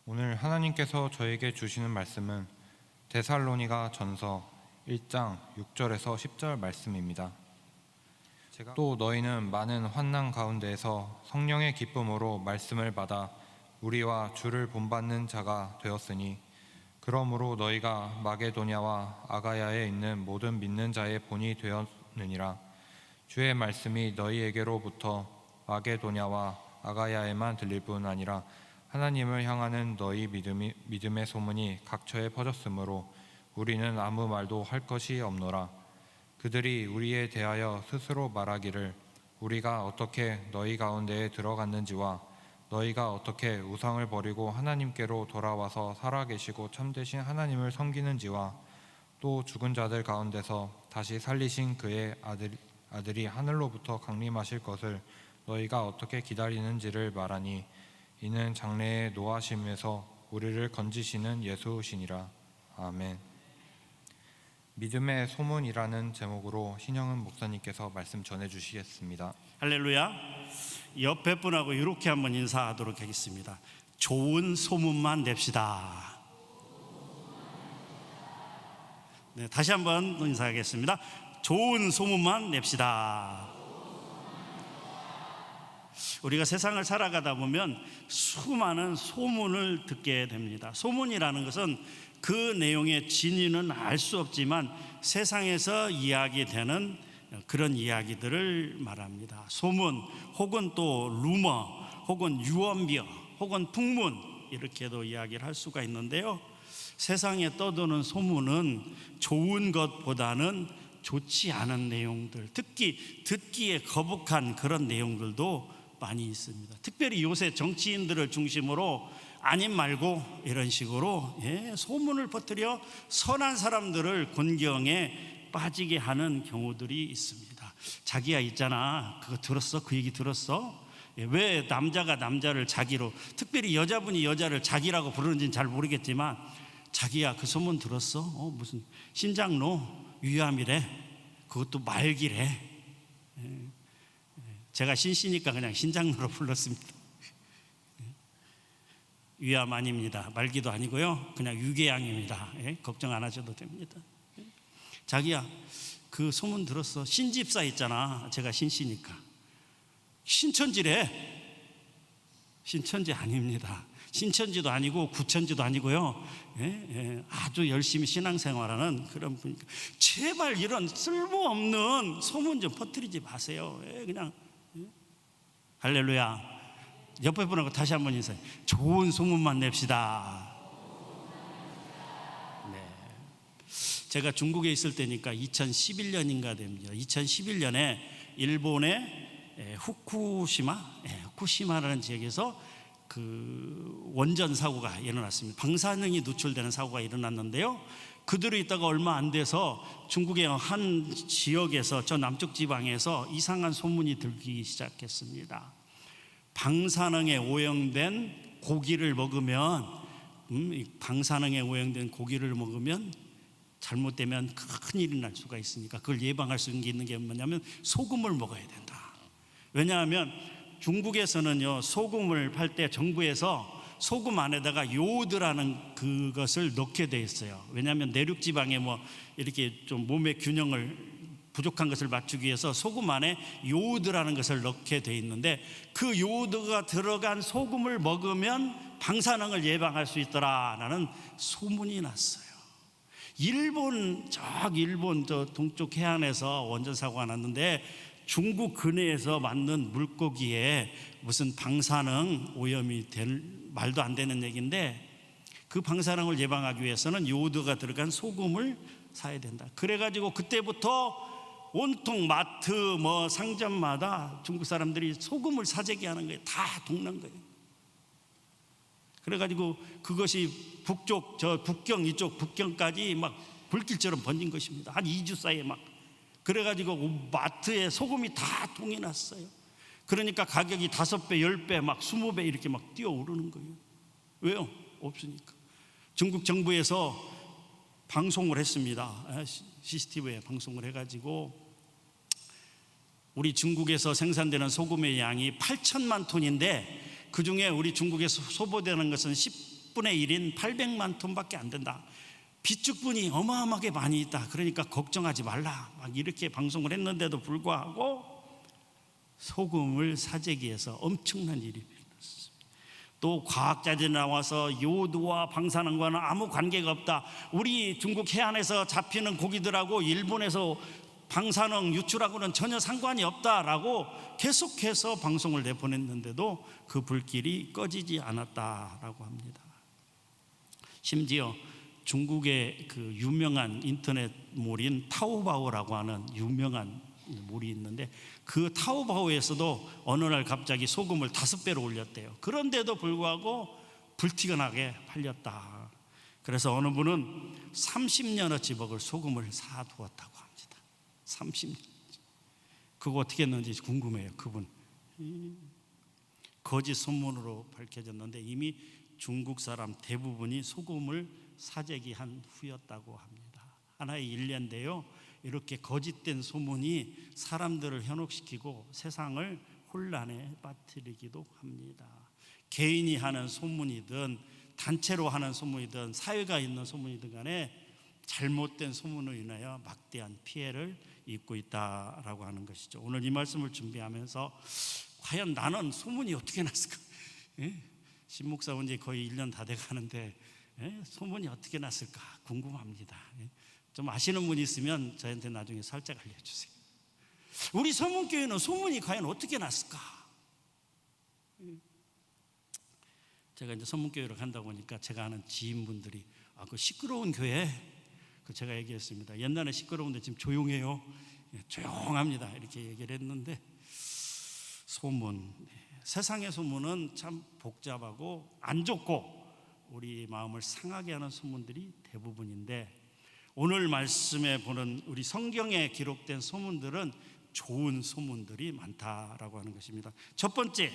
오늘 하나님께서 저에게 주시는 말씀은 데살로니가 전서 1장 6절에서 10절 말씀입니다. 또 너희는 많은 환난 가운데에서 성령의 기쁨으로 말씀을 받아 우리와 주를 본받는 자가 되었으니, 그러므로 너희가 마게도냐와 아가야에 있는 모든 믿는 자의 본이 되었느니라. 주의 말씀이 너희에게로부터 마게도냐와 아가야에만 들릴 뿐 아니라 하나님을 향하는 너희 믿음의 소문이 각처에 퍼졌으므로 우리는 아무 말도 할 것이 없노라. 그들이 우리에 대하여 스스로 말하기를 우리가 어떻게 너희 가운데에 들어갔는지와 너희가 어떻게 우상을 버리고 하나님께로 돌아와서 살아계시고 참되신 하나님을 섬기는지와 또 죽은 자들 가운데서 다시 살리신 그의 아들이 하늘로부터 강림하실 것을 너희가 어떻게 기다리는지를 말하니, 이는 장래의 노하심에서 우리를 건지시는 예수시니라. 아멘. 믿음의 소문이라는 제목으로 신영은 목사님께서 말씀 전해주시겠습니다. 할렐루야. 옆에 분하고 이렇게 한번 인사하도록 하겠습니다. 좋은 소문만 냅시다. 네, 다시 한번 인사하겠습니다. 좋은 소문만 냅시다. 우리가 세상을 살아가다 보면 수많은 소문을 듣게 됩니다. 소문이라는 것은 그 내용의 진위는 알 수 없지만 세상에서 이야기되는 그런 이야기들을 말합니다. 소문 혹은 또 루머 혹은 유언비어 혹은 풍문, 이렇게도 이야기를 할 수가 있는데요, 세상에 떠도는 소문은 좋은 것보다는 좋지 않은 내용들, 특히 듣기에 거북한 그런 내용들도 많이 있습니다. 특별히 요새 정치인들을 중심으로 아님 말고 이런 식으로 소문을 퍼뜨려 선한 사람들을 곤경에 빠지게 하는 경우들이 있습니다. 자기야 있잖아, 그거 들었어? 그 얘기 들었어? 왜 남자가 남자를 자기로, 특별히 여자분이 여자를 자기라고 부르는지는 잘 모르겠지만, 자기야 그 소문 들었어? 무슨 신장로 위암이래, 그것도 말기래. 제가 신씨니까 그냥 신장로로 불렀습니다. 위암 아닙니다. 말기도 아니고요, 그냥 유궤양입니다. 걱정 안 하셔도 됩니다. 자기야 그 소문 들었어? 신집사 있잖아, 제가 신씨니까 신천지래. 신천지 아닙니다. 신천지도 아니고 구천지도 아니고요, 아주 열심히 신앙생활하는 그런 분이니까 제발 이런 쓸모없는 소문 좀 퍼뜨리지 마세요. 그냥 할렐루야. 옆에 분하고 다시 한번 인사해. 좋은 소문만 냅시다. 네. 제가 중국에 있을 때니까 2011년인가 됩니다. 2011년에 일본의 후쿠시마라는 지역에서 그 원전 사고가 일어났습니다. 방사능이 누출되는 사고가 일어났는데요, 그대로 있다가 얼마 안 돼서 중국의 한 지역에서, 저 남쪽 지방에서 이상한 소문이 들기 시작했습니다. 방사능에 오염된 고기를 먹으면, 방사능에 오염된 고기를 먹으면 잘못되면 큰일이 날 수가 있으니까 그걸 예방할 수 있는 게 뭐냐면 소금을 먹어야 된다. 왜냐하면 중국에서는요, 소금을 팔 때 정부에서 소금 안에다가 요오드라는 그것을 넣게 돼 있어요. 왜냐하면 내륙 지방에 뭐 이렇게 좀 몸의 균형을 부족한 것을 맞추기 위해서 소금 안에 요오드라는 것을 넣게 돼 있는데, 그 요오드가 들어간 소금을 먹으면 방사능을 예방할 수 있더라라는 소문이 났어요. 일본 저 동쪽 해안에서 원전 사고가 났는데, 중국 근해에서 만든 물고기에 무슨 방사능 오염이 될, 말도 안 되는 얘기인데, 그 방사능을 예방하기 위해서는 요오드가 들어간 소금을 사야 된다. 그래가지고 그때부터 온통 마트 상점마다 중국 사람들이 소금을 사재기 하는 거예요. 다 동난 거예요. 그래가지고 그것이 북쪽, 저 북경, 이쪽 북경까지 막 불길처럼 번진 것입니다. 한 2주 사이에 막. 그래가지고 마트에 소금이 다 통이 났어요. 그러니까 가격이 5배, 10배, 막 20배 이렇게 막 뛰어오르는 거예요. 왜요? 없으니까. 중국 정부에서 방송을 했습니다. CCTV에 방송을 해가지고 우리 중국에서 생산되는 소금의 양이 8천만 톤인데, 그 중에 우리 중국에서 소비되는 것은 10분의 1인 800만 톤밖에 안 된다. 비축분이 어마어마하게 많이 있다. 그러니까 걱정하지 말라. 막 이렇게 방송을 했는데도 불구하고 소금을 사재기 위해서 엄청난 일이 일어났습니다. 또 과학자들이 나와서 요도와 방사능과는 아무 관계가 없다. 우리 중국 해안에서 잡히는 고기들하고 일본에서 방사능 유출하고는 전혀 상관이 없다라고 계속해서 방송을 내보냈는데도 그 불길이 꺼지지 않았다라고 합니다. 심지어 중국의 그 유명한 인터넷몰인 타오바오라고 하는 유명한 몰이 있는데 그 타오바오에서도 어느 날 갑자기 소금을 5배로 올렸대요. 그런데도 불구하고 불티가 나게 팔렸다. 그래서 어느 분은 30년어치 먹을 소금을 사두었다고 합니다. 30년. 그거 어떻게 했는지 궁금해요. 그분 거짓 소문으로 밝혀졌는데 이미 중국 사람 대부분이 소금을 사재기한 후였다고 합니다. 하나의 일례인데요, 이렇게 거짓된 소문이 사람들을 현혹시키고 세상을 혼란에 빠뜨리기도 합니다. 개인이 하는 소문이든 단체로 하는 소문이든 사회가 있는 소문이든 간에 잘못된 소문으로 인하여 막대한 피해를 입고 있다라고 하는 것이죠. 오늘 이 말씀을 준비하면서 과연 나는 소문이 어떻게 났을까? 신목사 온 지 거의 1년 다 돼가는데 소문이 어떻게 났을까 궁금합니다. 좀 아시는 분이 있으면 저한테 나중에 살짝 알려주세요. 우리 서문교회는 소문이 과연 어떻게 났을까? 제가 이제 서문교회로 간다 보니까 제가 아는 지인분들이 그 시끄러운 교회, 그 제가 얘기했습니다. 옛날에 시끄러운데 지금 조용해요. 조용합니다. 이렇게 얘기를 했는데 소문, 세상의 소문은 참 복잡하고 안 좋고 우리 마음을 상하게 하는 소문들이 대부분인데 오늘 말씀에 보는 우리 성경에 기록된 소문들은 좋은 소문들이 많다라고 하는 것입니다. 첫 번째,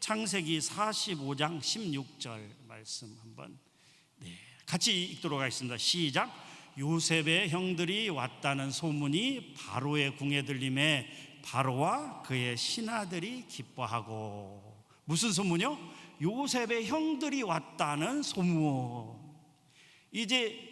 창세기 45장 16절 말씀 한번 같이 읽도록 하겠습니다. 시작. 요셉의 형들이 왔다는 소문이 바로의 궁에 들림에 바로와 그의 신하들이 기뻐하고. 무슨 소문이요? 요셉의 형들이 왔다는 소문. 이제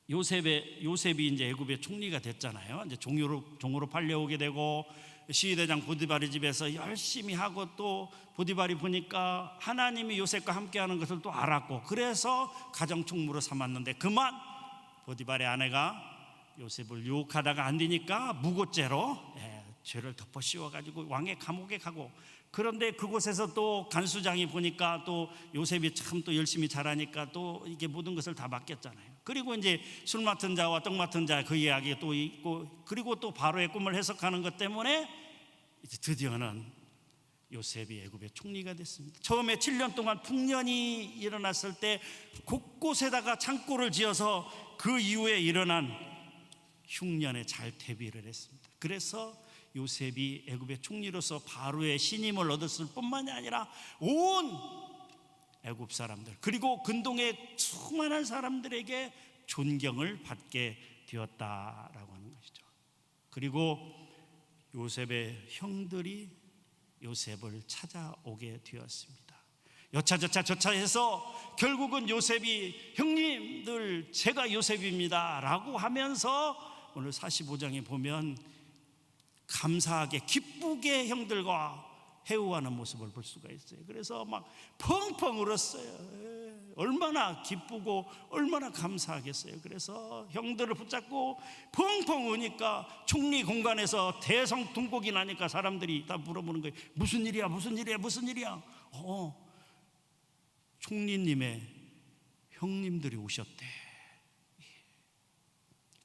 요셉이 이제 애굽의 총리가 됐잖아요. 이제 종으로 팔려오게 되고 시위대장 보디발의 집에서 열심히 하고 또 보디발이 보니까 하나님이 요셉과 함께하는 것을 또 알았고 그래서 가정총무로 삼았는데 그만 보디발의 아내가 요셉을 유혹하다가 안 되니까 무고죄로 죄를 덮어 씌워가지고 왕의 감옥에 가고, 그런데 그곳에서 또 간수장이 보니까 또 요셉이 참 또 열심히 잘하니까 또 이게 모든 것을 다 맡겼잖아요. 그리고 이제 술 맡은 자와 떡 맡은 자 그 이야기 또 있고, 그리고 또 바로의 꿈을 해석하는 것 때문에 이제 드디어는 요셉이 애굽의 총리가 됐습니다. 처음에 7년 동안 풍년이 일어났을 때 곳곳에다가 창고를 지어서 그 이후에 일어난 흉년에 잘 대비를 했습니다. 그래서 요셉이 애굽의 총리로서 바로의 신임을 얻었을 뿐만이 아니라 온 애굽 사람들 그리고 근동의 수많은 사람들에게 존경을 받게 되었다라고 하는 것이죠. 그리고 요셉의 형들이 요셉을 찾아오게 되었습니다. 여차저차 해서 결국은 요셉이 형님들 제가 요셉입니다 라고 하면서 오늘 45장에 보면 감사하게 기쁘게 형들과 회우하는 모습을 볼 수가 있어요. 그래서 막 펑펑 울었어요. 얼마나 기쁘고 얼마나 감사하겠어요. 그래서 형들을 붙잡고 펑펑 우니까 총리 공간에서 대성통곡이 나니까 사람들이 다 물어보는 거예요. 무슨 일이야 무슨 일이야 무슨 일이야. 총리님의 형님들이 오셨대.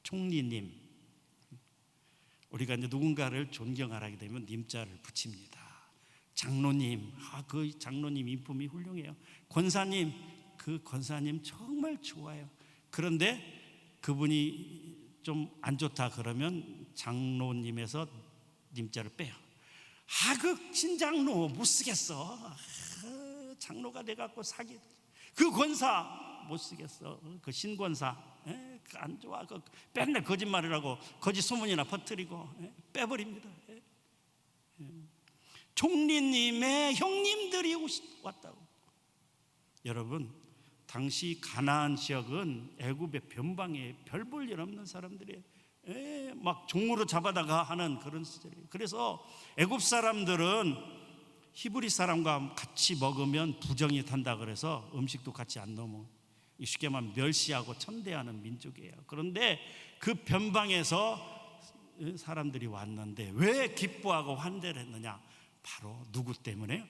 총리님, 우리가 이제 누군가를 존경하게 되면 님자를 붙입니다. 장로님, 그 장로님 인품이 훌륭해요. 권사님, 그 권사님 정말 좋아요. 그런데 그분이 좀 안 좋다 그러면 장로님에서 님자를 빼요. 그 신장로 못 쓰겠어. 장로가 돼갖고 사기. 그 권사 못 쓰겠어. 그 신권사 안 좋아. 그 맨날 거짓말이라고 거짓 소문이나 퍼뜨리고 빼버립니다. 총리님의 형님들이 왔다고. 여러분, 당시 가나안 지역은 애굽의 변방에 별 볼 일 없는 사람들이 막 종으로 잡아다가 하는 그런 시절이에요. 그래서 애굽 사람들은 히브리 사람과 같이 먹으면 부정이 탄다 그래서 음식도 같이 안 넘어. 쉽게 말하면 멸시하고 천대하는 민족이에요. 그런데 그 변방에서 사람들이 왔는데 왜 기뻐하고 환대를 했느냐? 바로 누구 때문에요?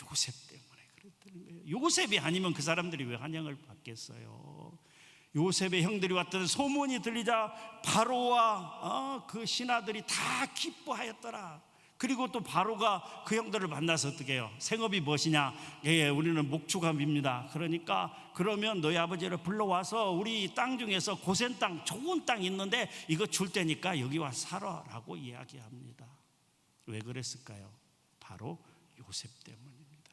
요셉 때문에 그랬다는 거예요. 요셉이 아니면 그 사람들이 왜 환영을 받겠어요? 요셉의 형들이 왔던 소문이 들리자 바로와 그 신하들이 다 기뻐하였더라. 그리고 또 바로가 그 형들을 만나서 어떻게 해요? 생업이 무엇이냐? 예, 우리는 목축업입니다. 그러니까 그러면 너희 아버지를 불러와서 우리 땅 중에서 고센 땅, 좋은 땅 있는데 이거 줄 테니까 여기 와서 살아라고 이야기합니다. 왜 그랬을까요? 바로 요셉 때문입니다.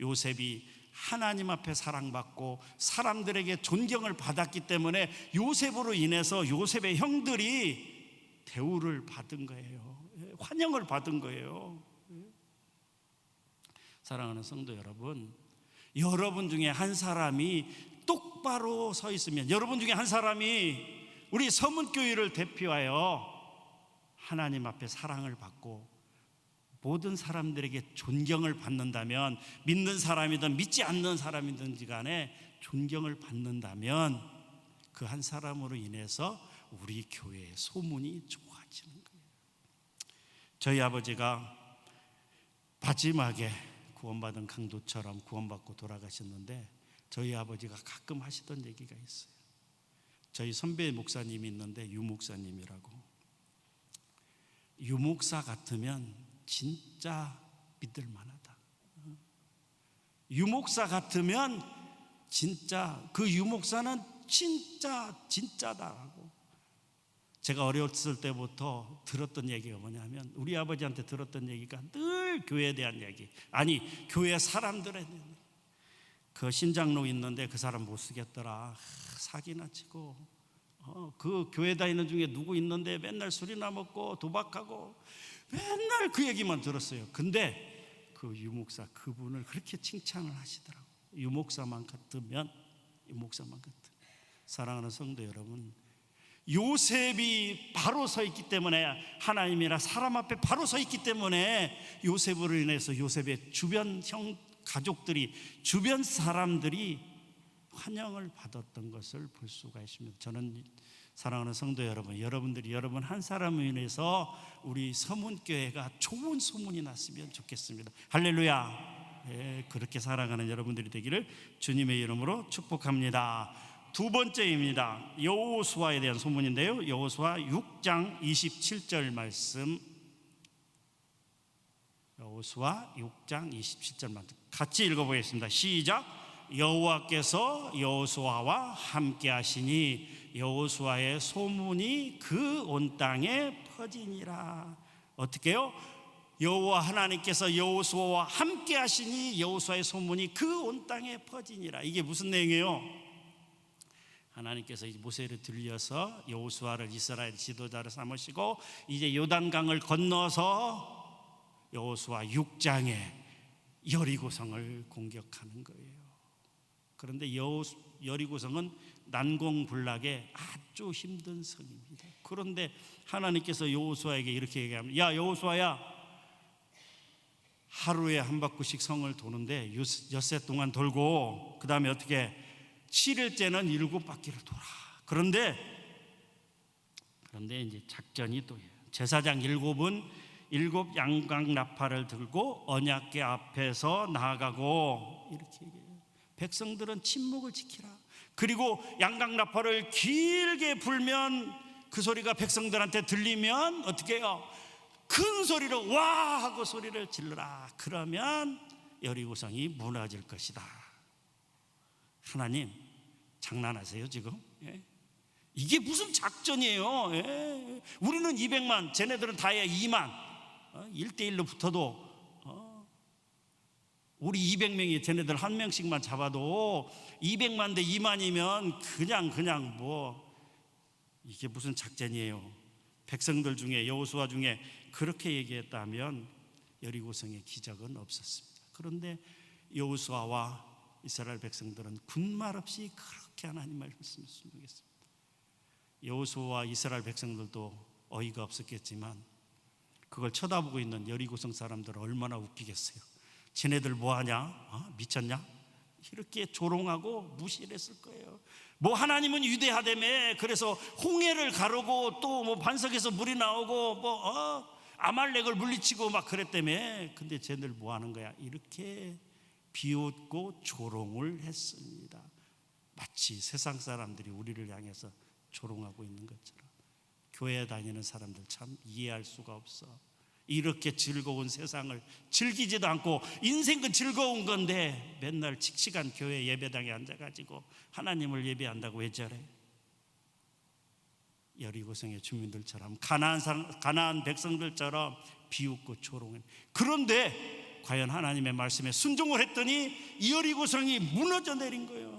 요셉이 하나님 앞에 사랑받고 사람들에게 존경을 받았기 때문에 요셉으로 인해서 요셉의 형들이 대우를 받은 거예요. 환영을 받은 거예요. 사랑하는 성도 여러분, 여러분 중에 한 사람이 똑바로 서 있으면, 여러분 중에 한 사람이 우리 서문교회를 대표하여 하나님 앞에 사랑을 받고 모든 사람들에게 존경을 받는다면, 믿는 사람이든 믿지 않는 사람이든지 간에 존경을 받는다면 그 한 사람으로 인해서 우리 교회의 소문이 좋아지는 거예요. 저희 아버지가 마지막에 구원받은 강도처럼 구원받고 돌아가셨는데 저희 아버지가 가끔 하시던 얘기가 있어요. 저희 선배 목사님이 있는데 유 목사님이라고. 유 목사 같으면 진짜 믿을 만하다. 유 목사 같으면 진짜 그 유 목사는 진짜다라고. 제가 어렸을 때부터 들었던 얘기가 뭐냐면 우리 아버지한테 들었던 얘기가 늘 교회에 대한 얘기, 아니 교회 사람들에 대한. 그 신장로 있는데 그 사람 못 쓰겠더라. 사기나 치고 그 교회 다니는 중에 누구 있는데 맨날 술이나 먹고 도박하고 맨날 그 얘기만 들었어요. 근데 그 유목사 그분을 그렇게 칭찬을 하시더라고요. 유목사만 같으면 사랑하는 성도 여러분, 요셉이 바로 서 있기 때문에, 하나님이나 사람 앞에 바로 서 있기 때문에 요셉으로 인해서 요셉의 주변 가족들이, 주변 사람들이 환영을 받았던 것을 볼 수가 있습니다. 저는 사랑하는 성도 여러분, 여러분들이 여러분 한 사람을 인해서 우리 서문교회가 좋은 소문이 났으면 좋겠습니다. 할렐루야. 그렇게 살아가는 여러분들이 되기를 주님의 이름으로 축복합니다. 두 번째입니다. 여호수아에 대한 소문인데요, 여호수아 6장 27절 말씀, 여호수아 6장 27절 말씀 같이 읽어보겠습니다. 시작. 여호와께서 여호수아와 함께 하시니 여호수아의 소문이 그 온 땅에 퍼지니라. 어떻게요? 여호와 하나님께서 여호수아와 함께 하시니 여호수아의 소문이 그 온 땅에 퍼지니라. 이게 무슨 내용이에요? 하나님께서 모세를 들려서 여호수아를 이스라엘 지도자로 삼으시고 이제 요단강을 건너서 여호수아 6장에 여리고성을 공격하는 거예요. 그런데 여리고성은 난공불락의 아주 힘든 성입니다. 그런데 하나님께서 여호수아에게 이렇게 얘기합니다. 야 여호수아야, 하루에 한 바퀴씩 성을 도는데 엿새 동안 돌고 그 다음에 어떻게 7일째는 7바퀴를 돌아. 그런데 이제 작전이 또 제사장 7은 7 양각 나팔을 들고 언약궤 앞에서 나아가고 이렇게 얘기해요. 백성들은 침묵을 지키라. 그리고 양각 나팔을 길게 불면 그 소리가 백성들한테 들리면 어떻게 해요? 큰 소리로 와 하고 소리를 질러라. 그러면 여리고성이 무너질 것이다. 하나님 장난하세요 지금? 이게 무슨 작전이에요? 우리는 200만, 쟤네들은 다해 2만. 1대1로 붙어도 우리 200명이 쟤네들 한 명씩만 잡아도 200만 대 2만이면 그냥 뭐 이게 무슨 작전이에요? 백성들 중에, 여호수아 중에 그렇게 얘기했다면 여리고성의 기적은 없었습니다. 그런데 여호수아와 이스라엘 백성들은 군말 없이 그렇게 하나님 말씀을 순종했습니다. 여호수아와 이스라엘 백성들도 어이가 없었겠지만 그걸 쳐다보고 있는 여리고성 사람들은 얼마나 웃기겠어요. 쟤네들 뭐하냐? 미쳤냐? 이렇게 조롱하고 무시를 했을 거예요. 뭐 하나님은 위대하다며, 그래서 홍해를 가르고 또 뭐 반석에서 물이 나오고 뭐 아말렉을 물리치고 막 그랬다며. 근데 쟤네들 뭐하는 거야? 이렇게 비웃고 조롱을 했습니다. 마치 세상 사람들이 우리를 향해서 조롱하고 있는 것처럼. 교회 다니는 사람들 참 이해할 수가 없어. 이렇게 즐거운 세상을 즐기지도 않고, 인생은 즐거운 건데 맨날 칙칙한 교회 예배당에 앉아가지고 하나님을 예배한다고 왜 저래? 여리고성의 주민들처럼, 가나안 백성들처럼 비웃고 조롱해. 그런데 과연 하나님의 말씀에 순종을 했더니 여리고성이 무너져 내린 거예요.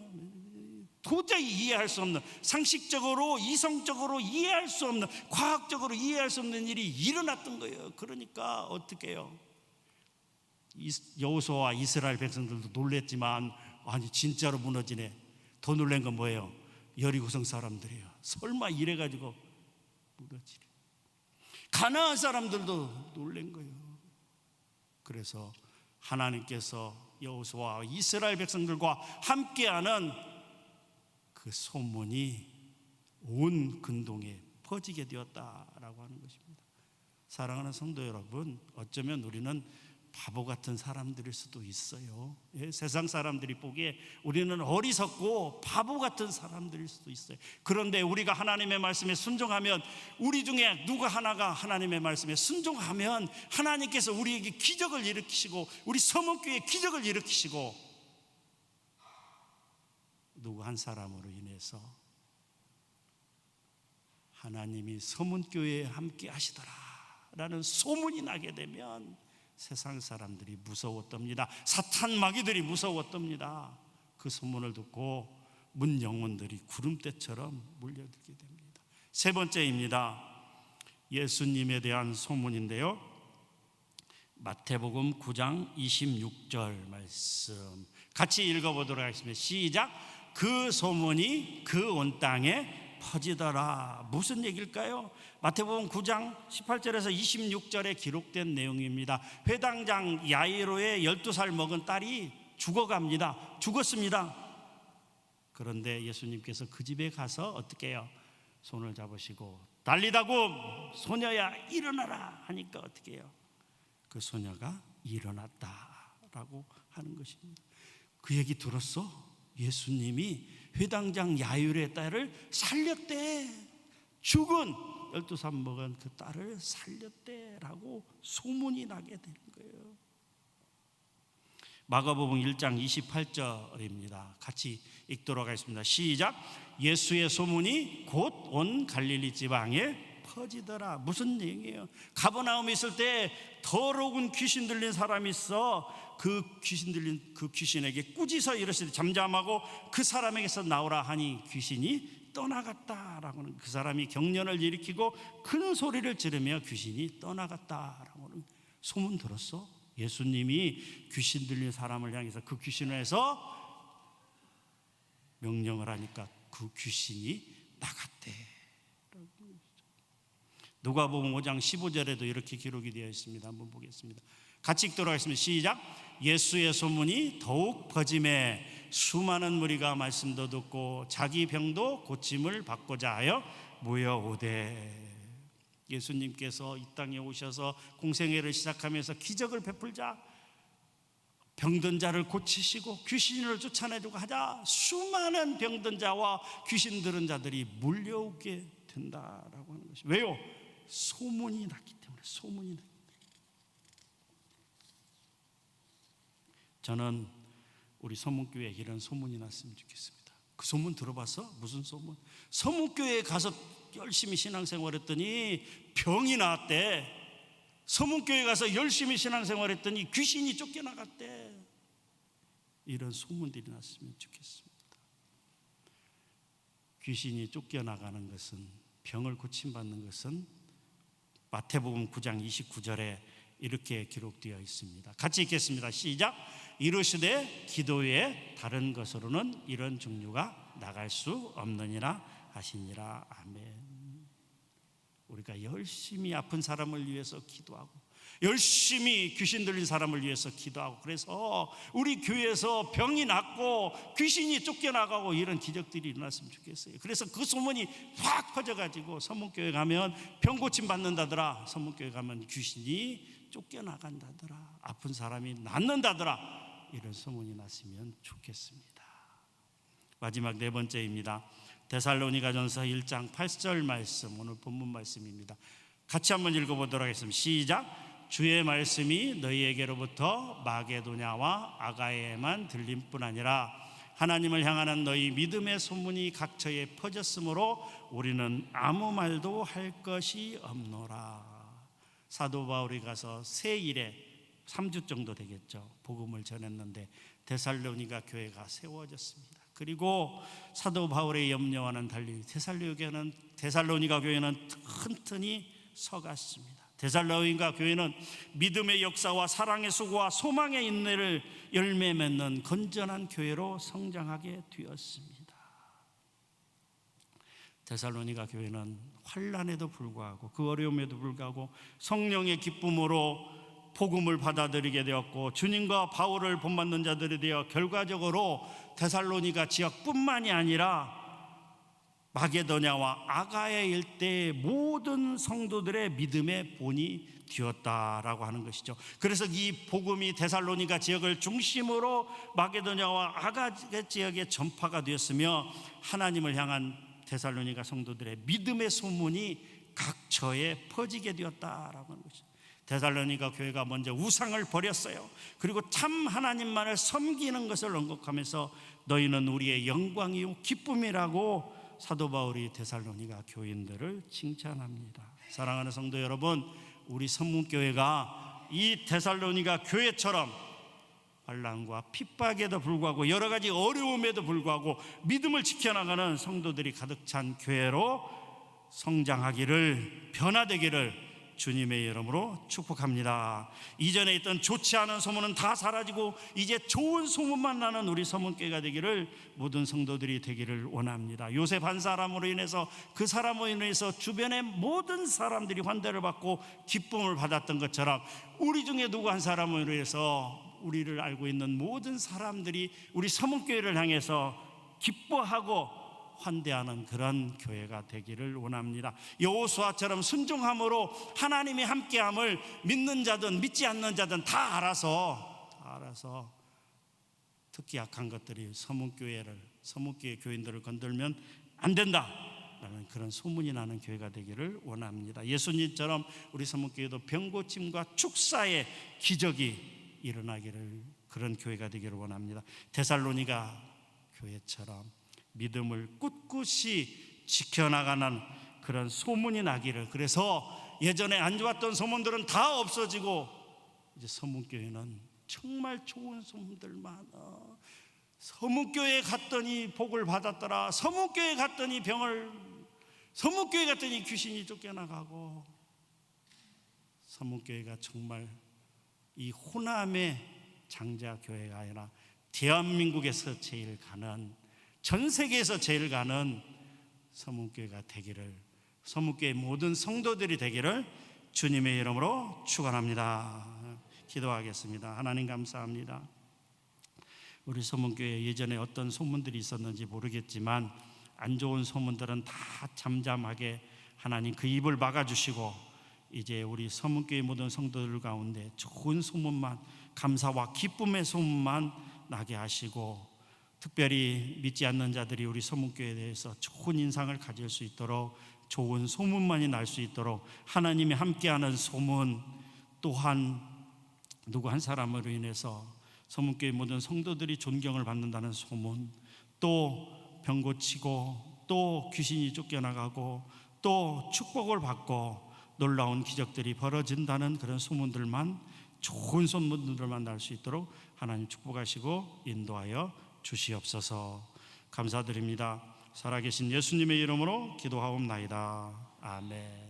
도저히 이해할 수 없는, 상식적으로 이성적으로 이해할 수 없는, 과학적으로 이해할 수 없는 일이 일어났던 거예요. 그러니까 어떻게 해요? 여호수아와 이스라엘 백성들도 놀랬지만, 아니 진짜로 무너지네. 더 놀란 건 뭐예요? 여리고성 사람들이에요. 설마 이래가지고 무너지래. 가나안 사람들도 놀란 거예요. 그래서 하나님께서 여호수아와 이스라엘 백성들과 함께하는 그 소문이 온 근동에 퍼지게 되었다라고 하는 것입니다. 사랑하는 성도 여러분, 어쩌면 우리는 바보 같은 사람들일 수도 있어요. 세상 사람들이 보기에 우리는 어리석고 바보 같은 사람들일 수도 있어요. 그런데 우리가 하나님의 말씀에 순종하면, 우리 중에 누가 하나가 하나님의 말씀에 순종하면 하나님께서 우리에게 기적을 일으키시고, 우리 서문교회에 기적을 일으키시고, 누구 한 사람으로 인해서 하나님이 서문교회에 함께 하시더라라는 소문이 나게 되면 세상 사람들이 무서웠답니다. 사탄 마귀들이 무서웠답니다. 그 소문을 듣고 문 영혼들이 구름대처럼 몰려들게 됩니다. 세 번째입니다. 예수님에 대한 소문인데요, 마태복음 9장 26절 말씀 같이 읽어보도록 하겠습니다. 시작. 그 소문이 그 온 땅에 퍼지더라. 무슨 얘기일까요? 마태복음 9장 18절에서 26절에 기록된 내용입니다. 회당장 야이로의 12살 먹은 딸이 죽었습니다. 그런데 예수님께서 그 집에 가서 어떻게 해요? 손을 잡으시고 달리다고 소녀야 일어나라 하니까 어떻게 해요? 그 소녀가 일어났다라고 하는 것입니다. 그 얘기 들었어? 예수님이 회당장 야이로의 딸을 살렸대. 죽은 12살 먹은 그 딸을 살렸대라고 소문이 나게 되는 거예요. 마가복음 1장 28절입니다. 같이 읽도록 하겠습니다. 시작. 예수의 소문이 곧 온 갈릴리 지방에 퍼지더라. 무슨 내용이에요? 가버나움에 있을 때 더러운 귀신 들린 사람이 있어. 그 귀신 들린 그 귀신에게 꾸짖어 이르시되 잠잠하고 그 사람에게서 나오라 하니 귀신이 떠나갔다라고는, 그 사람이 경련을 일으키고 큰 소리를 지르며 귀신이 떠나갔다라고는 소문 들었어? 예수님이 귀신 들린 사람을 향해서 그 귀신을 해서 명령을 하니까 그 귀신이 나갔대. 누가복음 5장 15절에도 이렇게 기록이 되어 있습니다. 한번 보겠습니다. 같이 읽도록 하겠습니다. 시작. 예수의 소문이 더욱 퍼짐에 수많은 무리가 말씀도 듣고 자기 병도 고침을 받고자 하여 모여오되. 예수님께서 이 땅에 오셔서 공생애를 시작하면서 기적을 베풀자, 병든 자를 고치시고 귀신을 쫓아내주고 하자 수많은 병든 자와 귀신 들은 자들이 몰려오게 된다라고 하는 것이. 왜요? 소문이 났기 때문에. 소문이 났기 때문에. 저는 우리 서문교회에 이런 소문이 났으면 좋겠습니다. 그 소문 들어봤어? 무슨 소문? 서문교회에 가서 열심히 신앙생활했더니 병이 나았대. 서문교회 가서 열심히 신앙생활했더니 귀신이 쫓겨나갔대. 이런 소문들이 났으면 좋겠습니다. 귀신이 쫓겨나가는 것은, 병을 고침받는 것은 마태복음 9장 29절에 이렇게 기록되어 있습니다. 같이 읽겠습니다. 시작. 이르시되 기도 외에 다른 것으로는 이런 종류가 나갈 수 없느니라 하시니라. 아멘. 우리가 열심히 아픈 사람을 위해서 기도하고 열심히 귀신 들린 사람을 위해서 기도하고, 그래서 우리 교회에서 병이 낫고 귀신이 쫓겨나가고 이런 기적들이 일어났으면 좋겠어요. 그래서 그 소문이 확 퍼져가지고 서문교회 가면 병 고침 받는다더라, 서문교회 가면 귀신이 쫓겨나간다더라, 아픈 사람이 낫는다더라, 이런 소문이 났으면 좋겠습니다. 마지막 네 번째입니다. 데살로니가전서 1장 8절 말씀, 오늘 본문 말씀입니다. 같이 한번 읽어보도록 하겠습니다. 시작. 주의 말씀이 너희에게로부터 마게도냐와 아가야에만 들린 뿐 아니라 하나님을 향하는 너희 믿음의 소문이 각처에 퍼졌으므로 우리는 아무 말도 할 것이 없노라. 사도 바울이 가서 새 일에 3주 정도 되겠죠, 복음을 전했는데 데살로니가 교회가 세워졌습니다. 그리고 사도 바울의 염려와는 달리 데살로니가 교회는 튼튼히 서갔습니다. 데살로니가 교회는 믿음의 역사와 사랑의 수고와 소망의 인내를 열매 맺는 건전한 교회로 성장하게 되었습니다. 데살로니가 교회는 환난에도 불구하고 그 어려움에도 불구하고 성령의 기쁨으로 복음을 받아들이게 되었고, 주님과 바울을 본받는 자들이 되어 결과적으로 데살로니가 지역뿐만이 아니라 마게도냐와 아가야 일대의 모든 성도들의 믿음의 본이 되었다라고 하는 것이죠. 그래서 이 복음이 데살로니가 지역을 중심으로 마게도냐와 아가야 지역에 전파가 되었으며 하나님을 향한 데살로니가 성도들의 믿음의 소문이 각처에 퍼지게 되었다라고 하는 것이죠. 데살로니가 교회가 먼저 우상을 버렸어요. 그리고 참 하나님만을 섬기는 것을 언급하면서 너희는 우리의 영광이요 기쁨이라고 사도 바울이 데살로니가 교인들을 칭찬합니다. 사랑하는 성도 여러분, 우리 선문교회가 이 데살로니가 교회처럼 환난과 핍박에도 불구하고 여러 가지 어려움에도 불구하고 믿음을 지켜나가는 성도들이 가득 찬 교회로 성장하기를, 변화되기를 주님의 이름으로 축복합니다. 이전에 있던 좋지 않은 소문은 다 사라지고 이제 좋은 소문만 나는 우리 서문교회가 되기를, 모든 성도들이 되기를 원합니다. 요셉 한 사람으로 인해서, 그 사람으로 인해서 주변의 모든 사람들이 환대를 받고 기쁨을 받았던 것처럼 우리 중에 누구 한 사람으로 인해서 우리를 알고 있는 모든 사람들이 우리 서문교회를 향해서 기뻐하고 환대하는 그런 교회가 되기를 원합니다. 여호수아처럼 순종함으로 하나님이 함께함을 믿는 자든 믿지 않는 자든 다 알아서 특히 약한 것들이 서문교회 교인들을 건들면 안 된다 라는 그런 소문이 나는 교회가 되기를 원합니다. 예수님처럼 우리 서문교회도 병고침과 축사의 기적이 일어나기를, 그런 교회가 되기를 원합니다. 데살로니가 교회처럼 믿음을 꿋꿋이 지켜나가는 그런 소문이 나기를, 그래서 예전에 안 좋았던 소문들은 다 없어지고 이제 서문교회는 정말 좋은 소문들 많아. 서문교회 갔더니 복을 받았더라, 서문교회 갔더니 서문교회 갔더니 귀신이 쫓겨나가고, 서문교회가 정말 이 호남의 장자교회가 아니라 대한민국에서 제일 가는, 전 세계에서 제일 가는 서문교회가 되기를, 서문교회 모든 성도들이 되기를 주님의 이름으로 축원합니다. 기도하겠습니다. 하나님 감사합니다. 우리 서문교회 예전에 어떤 소문들이 있었는지 모르겠지만 안 좋은 소문들은 다 잠잠하게 하나님 그 입을 막아주시고, 이제 우리 서문교회 모든 성도들 가운데 좋은 소문만, 감사와 기쁨의 소문만 나게 하시고, 특별히 믿지 않는 자들이 우리 서문교회에 대해서 좋은 인상을 가질 수 있도록, 좋은 소문만이 날 수 있도록 하나님이 함께하는 소문, 또한 누구 한 사람으로 인해서 서문교회 모든 성도들이 존경을 받는다는 소문, 또 병 고치고 또 귀신이 쫓겨나가고 또 축복을 받고 놀라운 기적들이 벌어진다는 그런 소문들만, 좋은 소문들만 날 수 있도록 하나님 축복하시고 인도하여 주시옵소서. 감사드립니다. 살아계신 예수님의 이름으로 기도하옵나이다. 아멘.